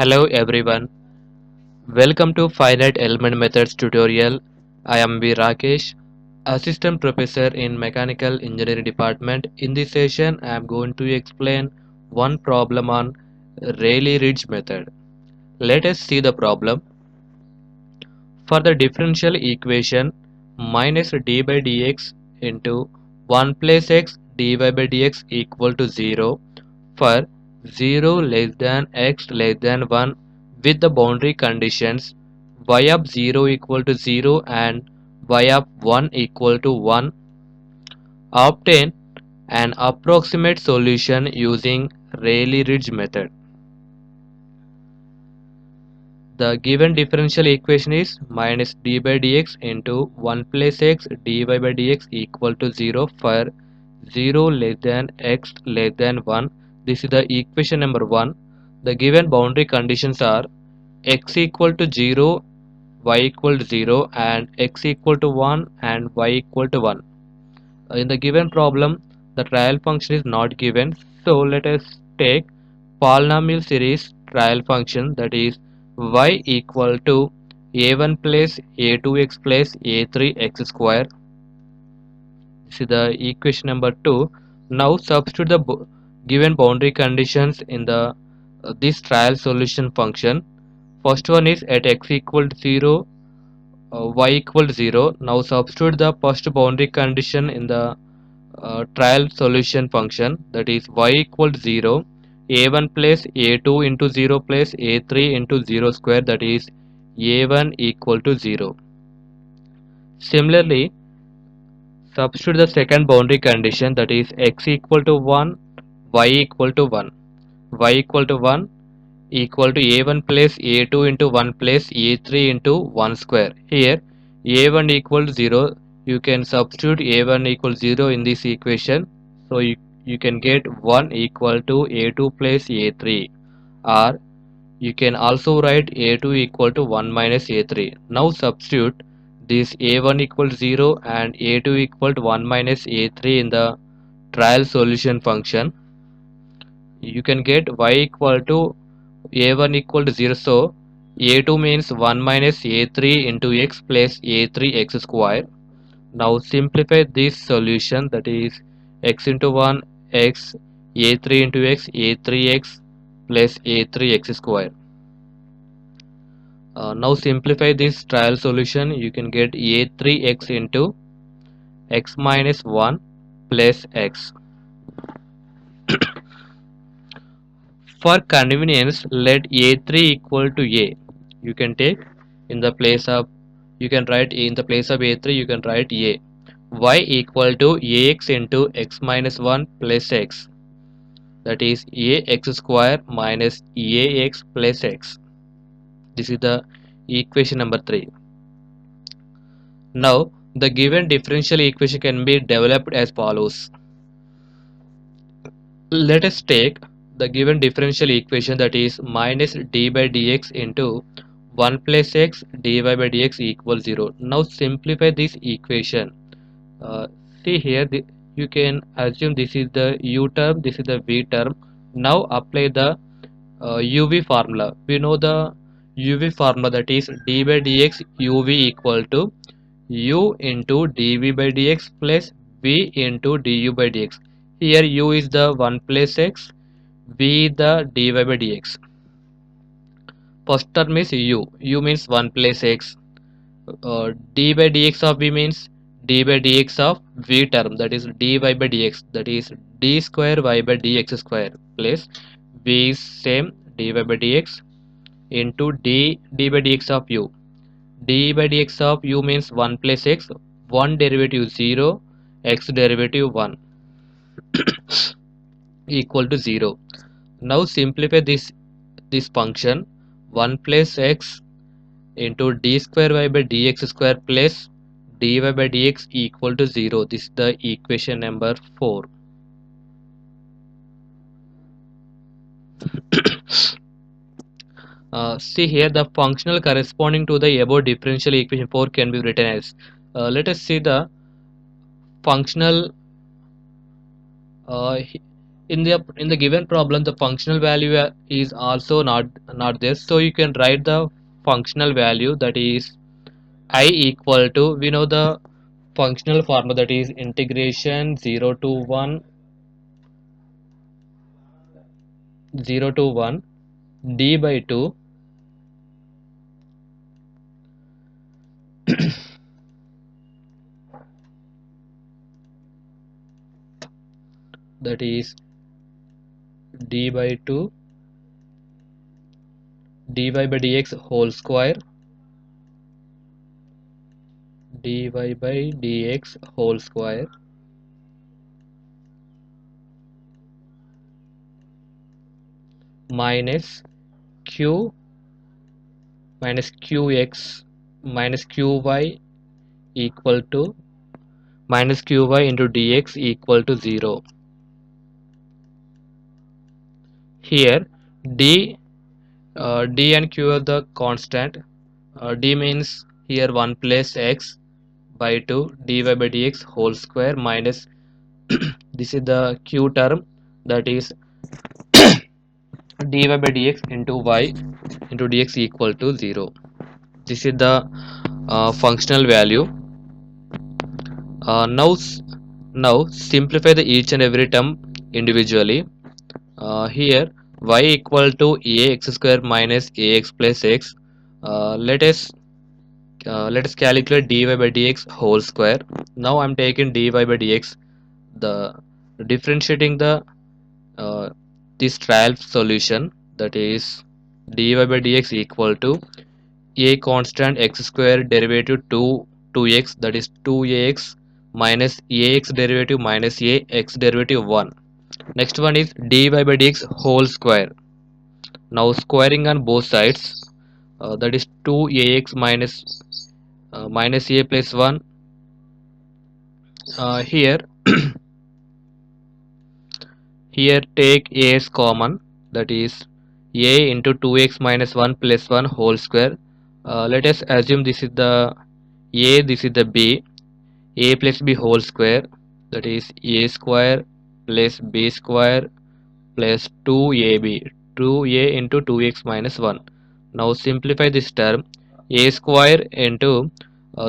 Hello everyone, welcome to Finite Element Methods tutorial. I am Rakesh, Assistant Professor in Mechanical Engineering Department. In this session, I am going to explain one problem on Rayleigh Ritz method. Let us see the problem. For the differential equation minus d by dx into 1 plus x dy by dx equal to 0 for 0 less than x less than 1 with the boundary conditions y of 0 equal to 0 and y of 1 equal to 1, obtain an approximate solution using Rayleigh Ritz method. The given differential equation is minus d by dx into 1 plus x dy by dx equal to 0 for 0 less than x less than 1. This is the equation number 1. The given boundary conditions are x equal to 0, y equal to 0 and x equal to 1 and y equal to 1. In the given problem, the trial function is not given. So let us take polynomial series trial function, that is y equal to a1 plus a2x plus a3x square. This is the equation number 2. Now substitute the given boundary conditions in the this trial solution function. First one is at x equal to 0, y equal to 0. Now substitute the first boundary condition in the trial solution function, that is y equal to 0, a1 plus a2 into 0 plus a3 into 0 square, that is a1 equal to 0. Similarly, substitute the second boundary condition, that is x equal to 1, y equal to 1. Y equal to 1 equal to a1 plus a2 into 1 plus a3 into 1 square. Here a1 equal to 0, you can substitute a1 equal 0 in this equation, so you can get 1 equal to a2 plus a3, or you can also write a2 equal to 1 minus a3. Now substitute this a1 equal to 0 and a2 equal to 1 minus a3 in the trial solution function. You can get y equal to a1 equal to 0, so a2 means 1 minus a3 into x plus a3x square. Now simplify this solution, that is x into 1 x, a3 into x, a3x plus a3x square. Now simplify this trial solution, you can get a3x into x minus 1 plus x. For convenience, let a3 equal to a. You can take in the place of, you can write in the place of a3, you can write a. Y equal to ax into x minus 1 plus x, that is ax square minus ax plus x. This is the equation number 3. Now the given differential equation can be developed as follows. Let us take the given differential equation, that is minus d by dx into 1 plus x dy by dx equals 0. Now simplify this equation. See here, you can assume this is the u term, this is the v term. Now apply the uv formula. We know the uv formula, that is d by dx uv equal to u into dv by dx plus v into du by dx. Here u is the 1 plus x, v the dy by dx. First term is u means 1 plus x, d by dx of v means d by dx of v term, that is dy by dx, that is d square y by dx square plus v is same dy by dx into d by dx of u. D by dx of u means 1 plus x, 1 derivative 0, x derivative 1 equal to 0. Now simplify this function, 1 plus x into d square y by dx square plus dy by dx equal to 0. This is the equation number 4. See here, the functional corresponding to the above differential equation 4 can be written as, let us see the functional in the given problem the functional value is also not there, so you can write the functional value, that is I equal to, we know the functional formula, that is integration 0 to 1 d by 2 that is d by 2 dy by dx whole square dy by dx whole square minus q minus qx minus qy equal to minus qy into dx equal to 0. Here d d and q are the constant. D means here 1 plus x by 2 dy by dx whole square minus this is the q term, that is dy by dx into y into dx equal to 0. This is the functional value. Now simplify the each and every term individually. Here y equal to ax square minus ax plus x. Let us calculate dy by dx whole square. Now I'm taking dy by dx, the differentiating the uh, this trial solution, that is dy by dx equal to a constant x square derivative 2x, that is 2ax minus ax derivative minus a x derivative 1. Next one is dy by dx whole square. Now squaring on both sides, that is 2ax minus a plus 1. Here here take a as common, that is a into 2x minus 1 plus 1 whole square. Let us assume this is the a, this is the b. A plus b whole square, that is a square plus b square plus 2ab, 2a into 2x minus 1. Now simplify this term, a square into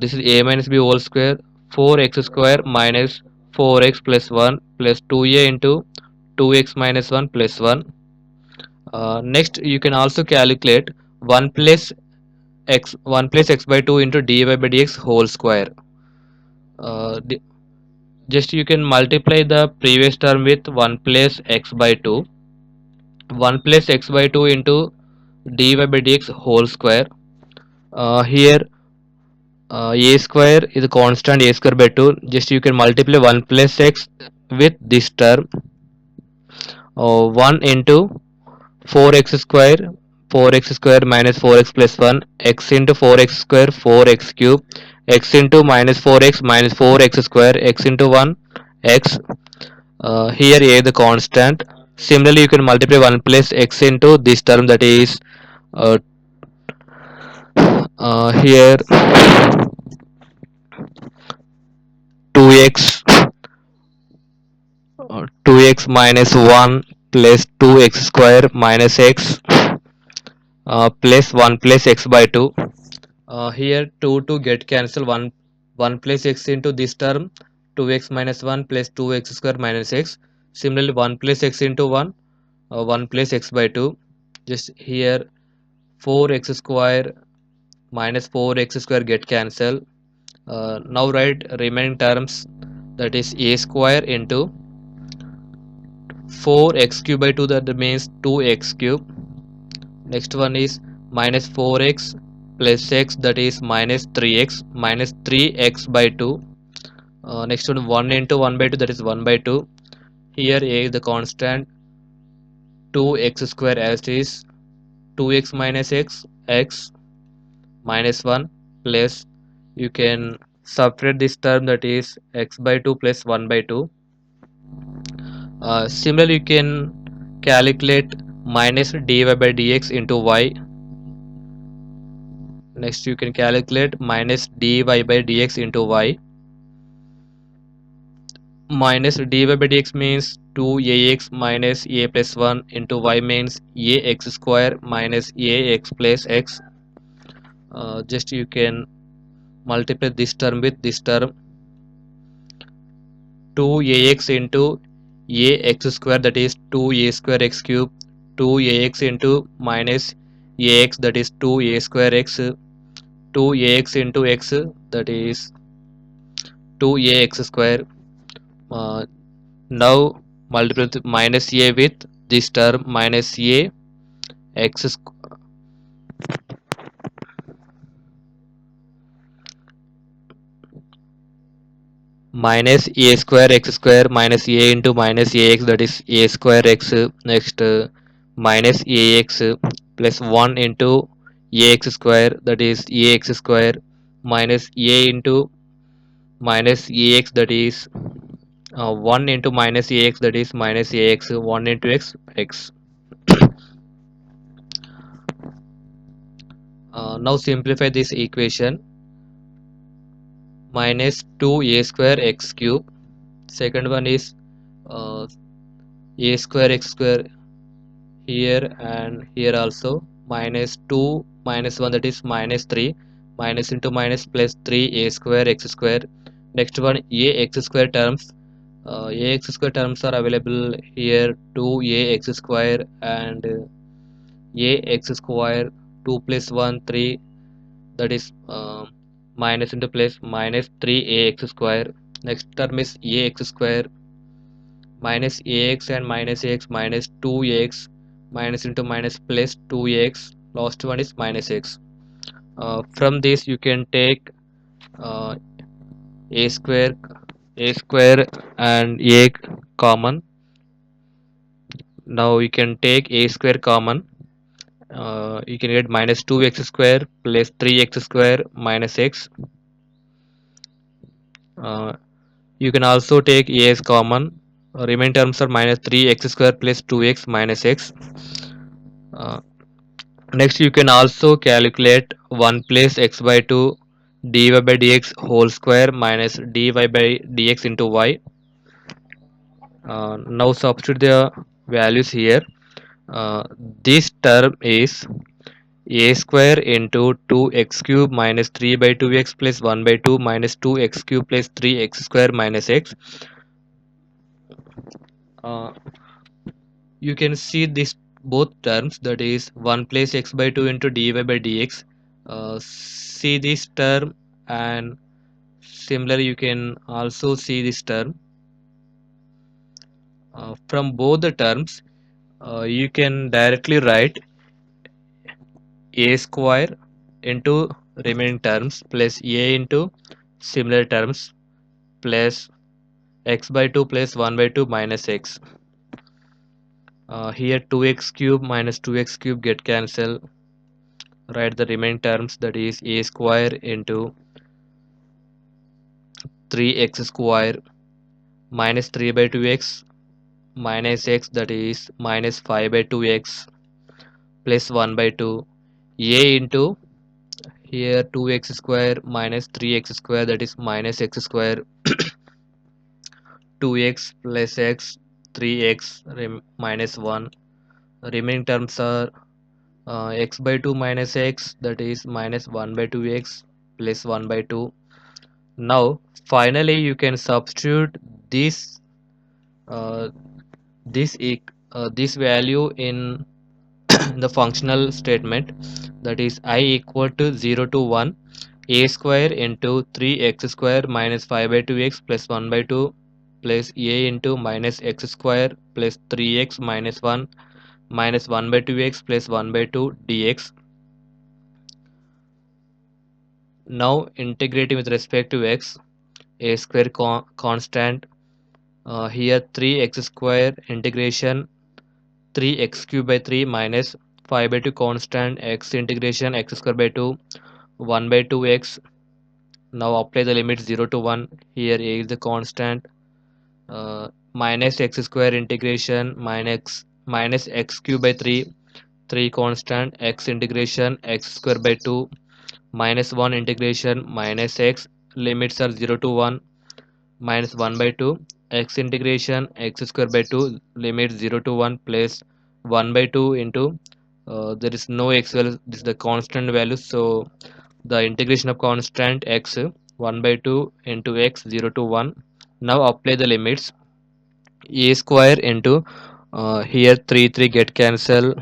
this is a minus b whole square, 4x square minus 4x plus 1 plus 2a into 2x minus 1 plus 1. Next you can also calculate 1 plus x by 2 into dy by dx whole square. Just you can multiply the previous term with 1 plus x by 2, 1 plus x by 2 into dy by dx whole square. Here a square is a constant, a square by 2, just you can multiply 1 plus x with this term, 1 into 4x square, 4x square minus 4x plus 1, x into 4x square, 4x cube, x into minus 4x minus 4x square, x into 1 x. Here a the constant. Similarly you can multiply 1 plus x into this term, that is uh, here 2x 2x minus 1 plus 2x square minus x plus 1 plus x by 2. Here 2 get cancel, 1 plus x into this term, 2x minus 1 plus 2x square minus x. Similarly 1 plus x into 1, 1 plus x by 2. Just here 4x square minus 4x square get cancel. Now write remaining terms, that is a square into 4x cube by 2, that means 2x cube. Next one is minus 4x plus x, that is minus 3x minus 3x by 2. Next one 1 into 1 by 2, that is 1 by 2. Here a is the constant, 2x square as it is, 2x minus x minus 1 plus you can subtract this term, that is x by 2 plus 1 by 2. Similarly you can calculate minus dy by dx into y. Next you can calculate minus dy by dx into y. minus dy by dx means 2ax minus a plus 1 into y means ax square minus ax plus x. Just you can multiply this term with this term. 2ax into ax square, that is 2a square x cube. 2ax into minus ax, that is 2a square x. 2ax into x, that is 2ax square. uh, Now multiply minus a with this term minus a x minus a square x square minus a into minus ax, that is a square x. Next minus ax plus 1 into ax square, that is ax square minus a into minus ax, that is 1 into minus ax, that is minus ax. 1 into x. Now simplify this equation. Minus 2a square x cube. Second one is uh, a square x square here and here also. Minus 2 minus 1, that is minus 3. Minus into minus plus 3 a square x square. Next one a x square terms. A x square terms are available here. 2 a x square and a x square. 2 plus 1 3, that is minus into plus minus 3ax square. Next term is ax square minus ax and minus x minus 2x minus into minus plus 2x. Last one is minus x. From this you can take uh, a square and a common. Now you can take a square common. You can get minus 2x square plus 3x square minus x. uh, You can also take a as common. Remaining terms are minus 3x square plus 2x minus x. Uh, Next, you can also calculate 1 plus x by 2 dy by dx whole square minus dy by dx into y. Now substitute the values here. Uh, this term is a square into 2x cube minus 3 by 2x plus 1 by 2 minus 2x cube plus 3x square minus x. Uh, you can see this both terms, that is 1 plus x by 2 into dy by dx. See this term, and similarly you can also see this term. From both the terms you can directly write a square into remaining terms plus a into similar terms plus x by 2 plus 1 by 2 minus x. Here 2x cube minus 2x cube get cancelled. Write the remaining terms, that is a square into 3x square minus 3 by 2x minus x, that is minus 5 by 2x plus 1 by 2 a into here 2x square minus 3x square, that is minus x square 2x plus x 3x minus 1. Remaining terms are x by 2 minus x, that is minus 1 by 2x plus 1 by 2. Now finally you can substitute this uh, this value in the functional statement, that is I equal to 0 to 1 a square into 3x square minus 5 by 2x plus 1 by 2 plus a into minus x square plus 3x minus 1 minus 1 by 2x plus 1 by 2 dx. Now integrating with respect to x, a square constant. Here 3x square integration 3x cube by 3 minus 5 by 2 constant x integration x square by 2 1 by 2x. Now apply the limit 0 to 1. Here a is the constant. Minus x square integration minus x cube by 3 3 constant x integration x square by 2 minus 1 integration minus x, limits are 0 to 1 minus 1 by 2 x integration x square by 2 limit 0 to 1 plus 1 by 2 into there is no x value, this is the constant value, so the integration of constant x 1 by 2 into x 0 to 1. Now apply the limits. A square into here 3 get cancel,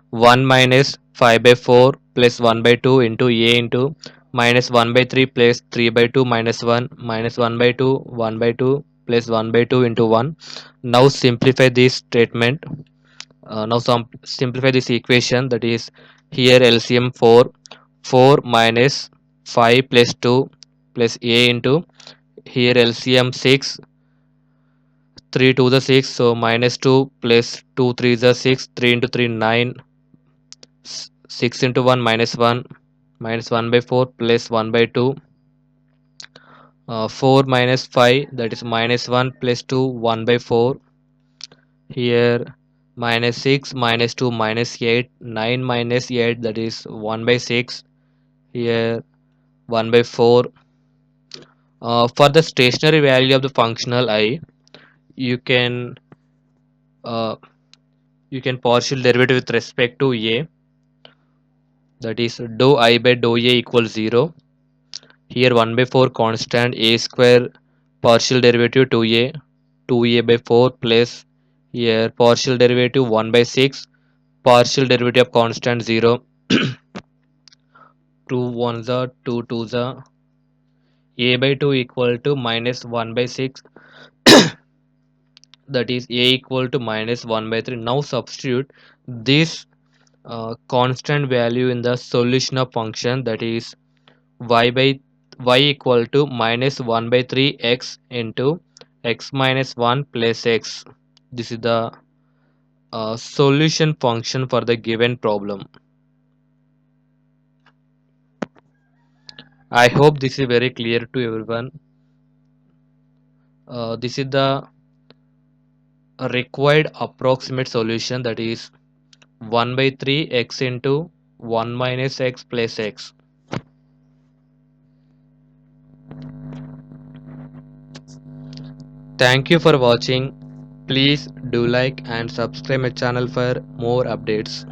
1 minus 5 by 4 plus 1 by 2 into a into minus 1 by 3 plus 3 by 2 minus 1 minus 1 by 2 1 by 2 plus 1 by 2 into 1. Now simplify this statement. Now simplify this equation, that is here LCM 4, 4 minus 5 plus 2 plus a into here LCM 6, 3 to the 6, so minus 2 plus 2 3 is the 6, 3 into 3 9, 6 into 1 minus 1 by 4 plus 1 by 2, 4 minus 5, that is minus 1 plus 2 1 by 4, here minus 6 minus 2 minus 8, 9 minus 8, that is 1 by 6, here 1 by 4. For the stationary value of the functional I, you can uh, you can partial derivative with respect to a, that is dou I by dou a equals 0. Here 1 by 4 constant, a square partial derivative 2a, 2a by 4 plus here partial derivative 1 by 6, partial derivative of constant 0, 2 1s are 2 2s are, a by 2 equal to minus 1 by 6, that is a equal to minus 1 by 3. Now substitute this constant value in the solution of function, that is y by y equal to minus 1 by 3 x into x minus 1 plus x. This is the solution function for the given problem. I hope this is very clear to everyone. This is the required approximate solution, that is 1 by 3 x into 1 minus x plus x. Thank you for watching. Please do like and subscribe my channel for more updates.